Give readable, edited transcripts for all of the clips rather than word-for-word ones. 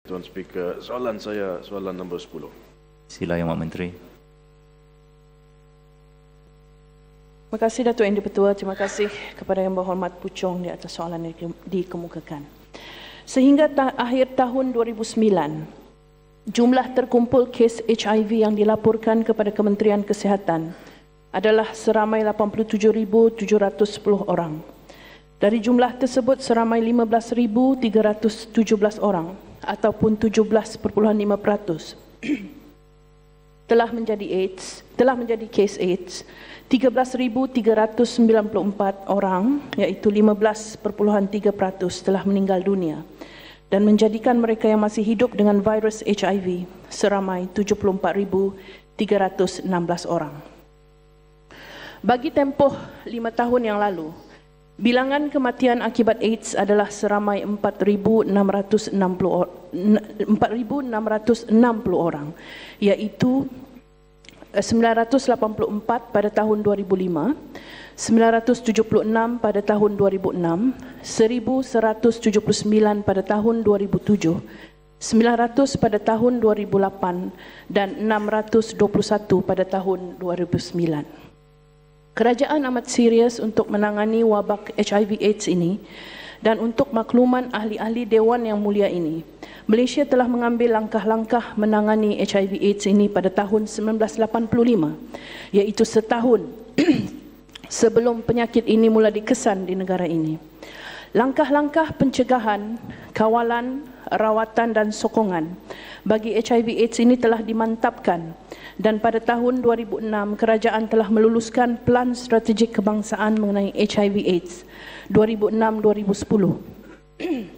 Tuan Speaker, soalan saya soalan nombor 10. Sila Yang Amat Menteri. Terima kasih Datuk Yang di-Pertua. Terima kasih kepada Yang Berhormat Puchong di atas soalan yang dikemukakan. Sehingga akhir tahun 2009, jumlah terkumpul kes HIV yang dilaporkan kepada Kementerian Kesihatan adalah seramai 87,710 orang. Dari jumlah tersebut, seramai 15,317 orang ataupun 17.5% telah menjadi kes AIDS. 13,394 orang, iaitu 15.3% telah meninggal dunia dan menjadikan mereka yang masih hidup dengan virus HIV seramai 74,316 orang. Bagi tempoh 5 tahun yang lalu, bilangan kematian akibat AIDS adalah seramai 4,660 orang, iaitu 984 pada tahun 2005, 976 pada tahun 2006, 1,179 pada tahun 2007, 900 pada tahun 2008 dan 621 pada tahun 2009. Kerajaan amat serius untuk menangani wabak HIV/AIDS ini, dan untuk makluman ahli-ahli Dewan Yang Mulia ini, Malaysia telah mengambil langkah-langkah menangani HIV/AIDS ini pada tahun 1985, iaitu setahun sebelum penyakit ini mula dikesan di negara ini. Langkah-langkah pencegahan, kawalan, rawatan dan sokongan bagi HIV/AIDS ini telah dimantapkan, dan pada tahun 2006 kerajaan telah meluluskan Pelan Strategik Kebangsaan mengenai HIV/AIDS 2006-2010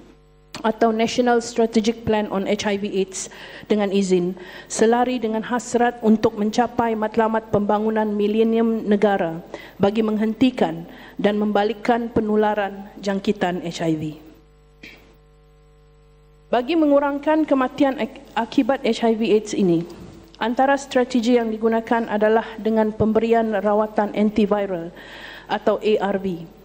atau National Strategic Plan on HIV/AIDS dengan izin, selari dengan hasrat untuk mencapai matlamat pembangunan milenium negara bagi menghentikan dan membalikkan penularan jangkitan HIV. Bagi mengurangkan kematian akibat HIV/AIDS ini, antara strategi yang digunakan adalah dengan pemberian rawatan antiviral atau ARV.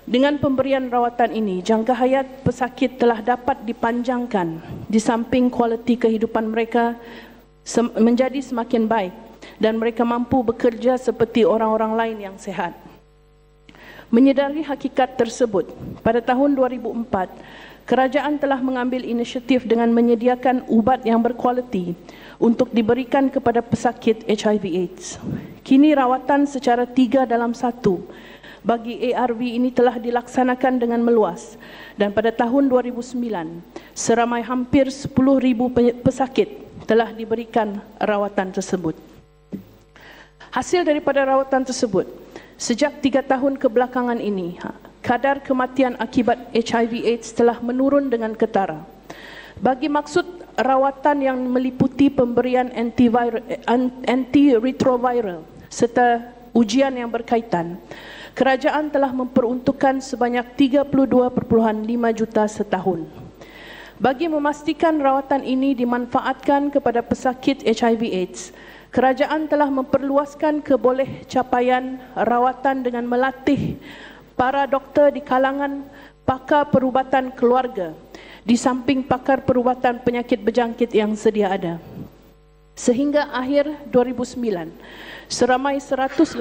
Dengan pemberian rawatan ini, jangka hayat pesakit telah dapat dipanjangkan di samping kualiti kehidupan mereka menjadi semakin baik dan mereka mampu bekerja seperti orang-orang lain yang sehat. Menyedari hakikat tersebut, pada tahun 2004, kerajaan telah mengambil inisiatif dengan menyediakan ubat yang berkualiti untuk diberikan kepada pesakit HIV/AIDS. Kini rawatan secara 3-dalam-1 bagi ARV ini telah dilaksanakan dengan meluas, dan pada tahun 2009, seramai hampir 10,000 pesakit telah diberikan rawatan tersebut. Hasil daripada rawatan tersebut, sejak 3 tahun kebelakangan ini, kadar kematian akibat HIV/AIDS telah menurun dengan ketara. Bagi maksud rawatan yang meliputi pemberian antiretroviral serta ujian yang berkaitan, kerajaan telah memperuntukkan sebanyak 32.5 juta setahun. Bagi memastikan rawatan ini dimanfaatkan kepada pesakit HIV/AIDS, kerajaan telah memperluaskan keboleh capaian rawatan dengan melatih para doktor di kalangan pakar perubatan keluarga di samping pakar perubatan penyakit berjangkit yang sedia ada. Sehingga akhir 2009, seramai 180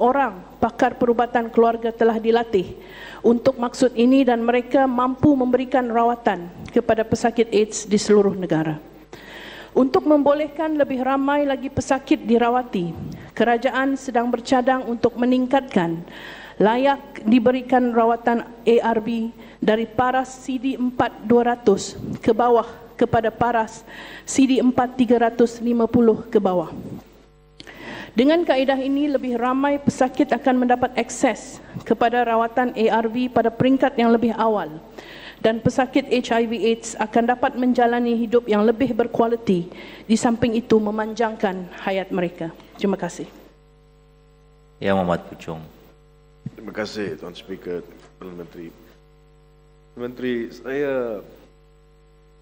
orang pakar perubatan keluarga telah dilatih untuk maksud ini dan mereka mampu memberikan rawatan kepada pesakit AIDS di seluruh negara. Untuk membolehkan lebih ramai lagi pesakit dirawati, kerajaan sedang bercadang untuk meningkatkan layak diberikan rawatan ARV dari paras CD4-200 ke bawah kepada paras CD4-350 ke bawah. Dengan kaedah ini, lebih ramai pesakit akan mendapat akses kepada rawatan ARV pada peringkat yang lebih awal, dan pesakit HIV/AIDS akan dapat menjalani hidup yang lebih berkualiti, di samping itu memanjangkan hayat mereka. Terima kasih. Yang Amat Puchong. Terima kasih Tuan Speaker, Menteri. Menteri, saya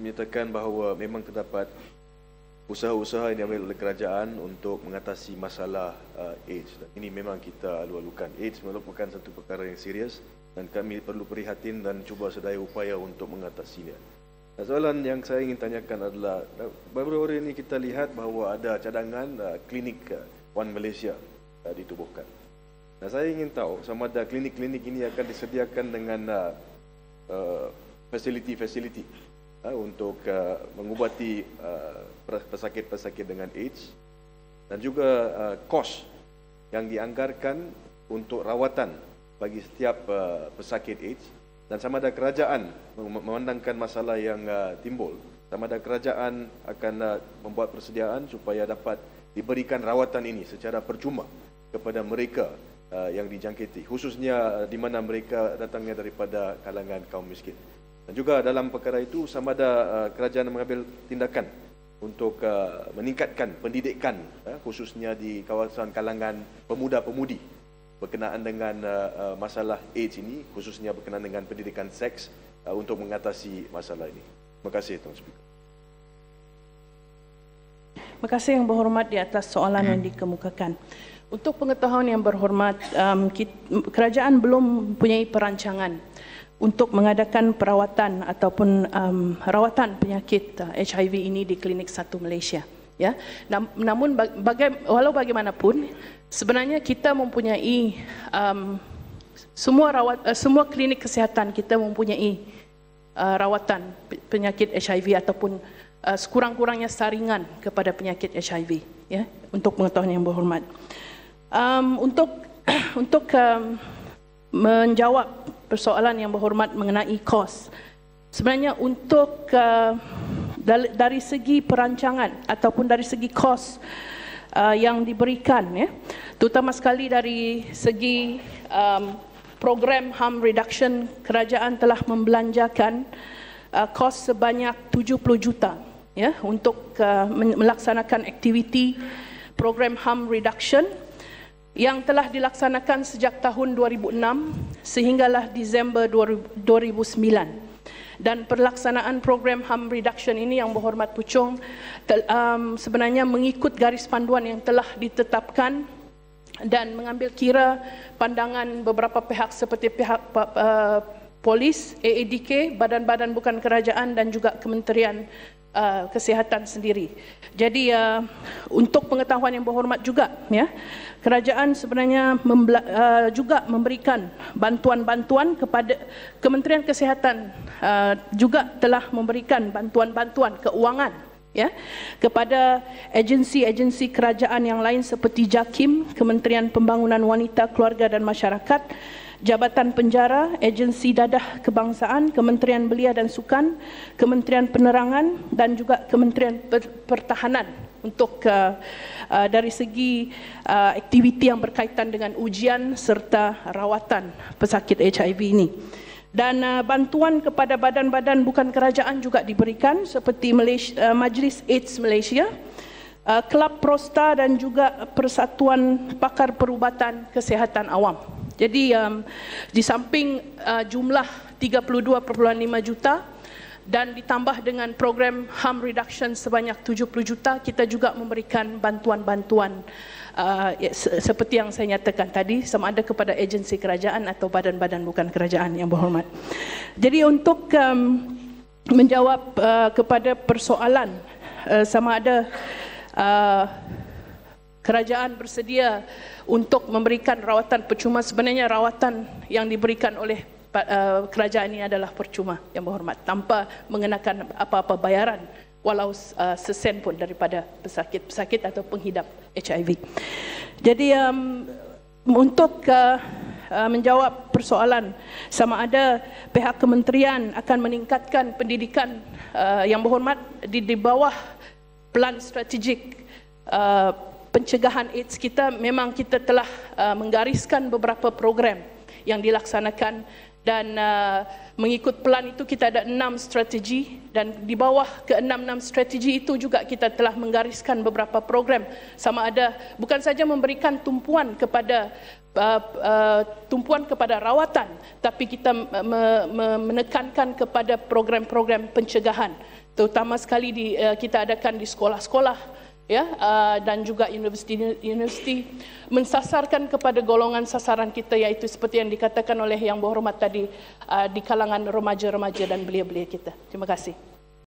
menyatakan bahawa memang terdapat usaha-usaha yang diambil oleh kerajaan untuk mengatasi masalah AIDS. Dan ini memang kita alu-alukan. AIDS merupakan satu perkara yang serius dan kami perlu prihatin dan cuba sedaya upaya untuk mengatasinya. Soalan yang saya ingin tanyakan adalah, baru-baru ini kita lihat bahawa ada cadangan klinik One Malaysia ditubuhkan. Saya ingin tahu sama ada klinik-klinik ini akan disediakan dengan fasiliti-fasiliti untuk mengubati pesakit-pesakit dengan AIDS, dan juga kos yang dianggarkan untuk rawatan bagi setiap pesakit AIDS, dan sama ada kerajaan memandangkan masalah yang timbul, sama ada kerajaan akan membuat persediaan supaya dapat diberikan rawatan ini secara percuma kepada mereka yang dijangkiti, khususnya di mana mereka datangnya daripada kalangan kaum miskin. Dan juga dalam perkara itu sama ada kerajaan mengambil tindakan untuk meningkatkan pendidikan, khususnya di kawasan kalangan pemuda-pemudi berkenaan dengan masalah AIDS ini, khususnya berkenaan dengan pendidikan seks untuk mengatasi masalah ini. Terima kasih, Tuan Speaker. Terima kasih Yang Berhormat di atas soalan yang dikemukakan. Untuk pengetahuan Yang Berhormat, kerajaan belum mempunyai perancangan untuk mengadakan perawatan ataupun rawatan penyakit HIV ini di Klinik 1 Malaysia. Ya, namun walau bagaimanapun, sebenarnya kita mempunyai semua klinik kesihatan kita mempunyai rawatan penyakit HIV ataupun sekurang-kurangnya saringan kepada penyakit HIV. Ya, untuk pengetahuan Yang Berhormat. Untuk menjawab persoalan Yang Berhormat mengenai kos, sebenarnya untuk dari segi perancangan ataupun dari segi kos yang diberikan, ya, terutama sekali dari segi program harm reduction, kerajaan telah membelanjakan kos sebanyak 70 juta, ya, untuk melaksanakan aktiviti program harm reduction yang telah dilaksanakan sejak tahun 2006 sehinggalah Disember 2009. Dan pelaksanaan program harm reduction ini, Yang Berhormat Puchong, sebenarnya mengikut garis panduan yang telah ditetapkan dan mengambil kira pandangan beberapa pihak seperti pihak polis, AADK, badan-badan bukan kerajaan dan juga Kementerian Kesihatan sendiri. Jadi untuk pengetahuan Yang Berhormat juga, ya, kerajaan sebenarnya juga memberikan bantuan-bantuan kepada Kementerian Kesihatan, juga telah memberikan bantuan-bantuan keuangan, ya, kepada agensi-agensi kerajaan yang lain seperti JAKIM, Kementerian Pembangunan Wanita, Keluarga dan Masyarakat, Jabatan Penjara, Agensi Dadah Kebangsaan, Kementerian Belia dan Sukan, Kementerian Penerangan dan juga Kementerian Pertahanan untuk dari segi aktiviti yang berkaitan dengan ujian serta rawatan pesakit HIV ini. Dan bantuan kepada badan-badan bukan kerajaan juga diberikan seperti Majlis AIDS Malaysia, Kelab Prosta dan juga Persatuan Pakar Perubatan Kesihatan Awam. Jadi di samping jumlah 32.5 juta dan ditambah dengan program harm reduction sebanyak 70 juta, kita juga memberikan bantuan-bantuan seperti yang saya nyatakan tadi, sama ada kepada agensi kerajaan atau badan-badan bukan kerajaan, Yang Berhormat. Jadi untuk menjawab kepada persoalan sama ada kerajaan bersedia untuk memberikan rawatan percuma, sebenarnya rawatan yang diberikan oleh kerajaan ini adalah percuma, Yang Berhormat, tanpa mengenakan apa-apa bayaran walau sesen pun daripada pesakit atau penghidap HIV. Jadi untuk menjawab persoalan sama ada pihak kementerian akan meningkatkan pendidikan, Yang Berhormat, di bawah plan strategik pencegahan AIDS kita, memang kita telah menggariskan beberapa program yang dilaksanakan dan mengikut plan itu kita ada 6 strategi, dan di bawah ke-6 strategi itu juga kita telah menggariskan beberapa program, sama ada bukan saja memberikan tumpuan kepada rawatan, tapi kita menekankan kepada program-program pencegahan, terutama sekali kita adakan di sekolah-sekolah, ya, dan juga universiti mensasarkan kepada golongan sasaran kita, yaitu seperti yang dikatakan oleh Yang Berhormat tadi, di kalangan remaja-remaja dan belia-belia kita. Terima kasih.